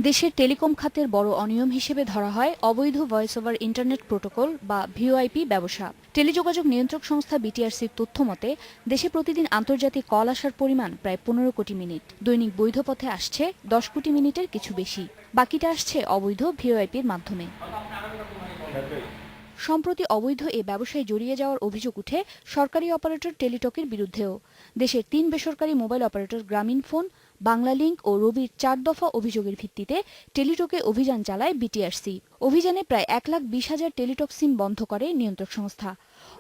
দেশের টেলিকম খাতের বড় অনিয়ম হিসেবে ধরা হয় অবৈধ ভয়েস ওভার ইন্টারনেট প্রোটোকল বা ভিওআইপি ব্যবসা। টেলিযোগাযোগ নিয়ন্ত্রক সংস্থা বিটিআরসির তথ্য মতে দেশে প্রতিদিন আন্তর্জাতিক কল আসার পরিমাণ প্রায় 15 কোটি মিনিট। দৈনিক বৈধ পথে আসছে 10 কোটি মিনিটের কিছু বেশি, বাকিটা আসছে অবৈধ ভিওআইপির মাধ্যমে। সম্প্রতি অবৈধ এ ব্যবসায় জড়িয়ে যাওয়ার অভিযোগ উঠে সরকারি অপারেটর টেলিটকের বিরুদ্ধেও। দেশের 3 বেসরকারি মোবাইল অপারেটর গ্রামীণফোন, বাংলালিংক ও রবির 4 দফা অভিযোগের ভিত্তিতে টেলিটকে অভিযান চালায় বিটিআরসি। অভিযানে প্রায় 1,20,000 টেলিটক সিম বন্ধ করে নিয়ন্ত্রক সংস্থা।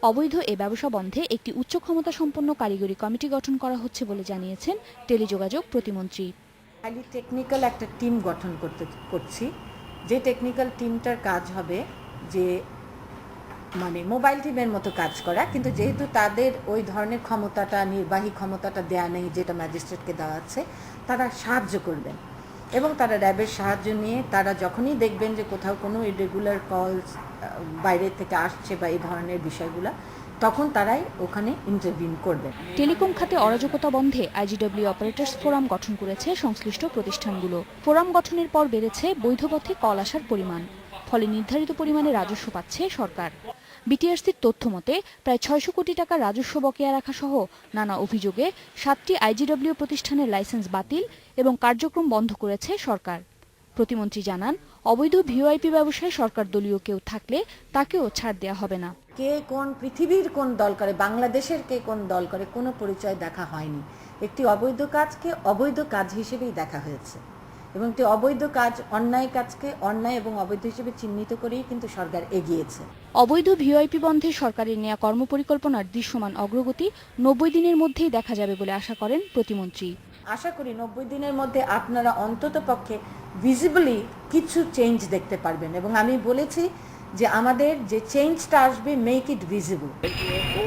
অবৈধ এ ব্যবসা বন্ধে একটি উচ্চ ক্ষমতা সম্পন্ন কারিগরি কমিটি গঠন করা হচ্ছে বলে জানিয়েছেন টেলিযোগাযোগ প্রতিমন্ত্রী। হাইলি টেকনিক্যাল একটা টিম গঠন করছি, যে টেকনিক্যাল টিমটার কাজ হবে যে মোবাইল টিমের মতো কাজ করা, কিন্তু যেহেতু তাদের ওই ধরনের ক্ষমতাটা, নির্বাহী ক্ষমতাটা দেয়া নেই যেটা ম্যাজিস্ট্রেটকে দেওয়া আছে, তারা সাহায্য করবেন এবং তারা র্যাবের সাহায্য নিয়ে তারা যখনই দেখবেন যে কোথাও কোনো ইরেগুলার কলস বাইরে থেকে আসছে বা এই ধরনের বিষয়গুলো, তখন তারাই ওখানে ইন্টারভিউ করবেন। টেলিকম খাতে অরাজকতা বন্ধে আইজিডব্লিউ অপারেটরস ফোরাম গঠন করেছে সংশ্লিষ্ট প্রতিষ্ঠানগুলো। ফোরাম গঠনের পর বেড়েছে বৈধ পথে কল আসার পরিমাণ, ফলে নির্ধারিত পরিমাণে রাজস্ব পাচ্ছে সরকার। বিটিআরসির তথ্য মতে প্রায় 600 কোটি টাকা রাজস্ব বকেয়া রাখা সহ নানা অভিযোগে 7টি আইজিডব্লিউ প্রতিষ্ঠানের লাইসেন্স বাতিল এবং কার্যক্রম বন্ধ করেছে সরকার। প্রতিমন্ত্রী জানান, অবৈধ ভিওআইপি ব্যবসায় সরকার দলীয় কেউ থাকলে তাকেও ছাড় দেওয়া হবে না। কে কোন পৃথিবীর কোন দল করে, বাংলাদেশের কে কোন দল করে, কোনো পরিচয় দেখা হয়নি। একটি অবৈধ কাজকে অবৈধ কাজ হিসেবেই দেখা হয়েছে এবং একটি অবৈধ কাজ, অন্যায় কাজকে অন্যায় এবং অবৈধ হিসেবে চিহ্নিত করেই কিন্তু সরকার এগিয়েছে। অবৈধ ভিওআইপি বন্ধে সরকারের নেয়া কর্মপরিকল্পনার দৃশ্যমান অগ্রগতি 90 দিনের মধ্যেই দেখা যাবে বলে আশা করেন প্রতিমন্ত্রী। আশা করি 90 দিনের মধ্যে আপনারা অন্তত পক্ষে ভিজিবলি কিছু চেঞ্জ দেখতে পারবেন এবং আমি বলেছি যে আমাদের যে চেঞ্জটা আসবে, মেক ইট ভিজিবল।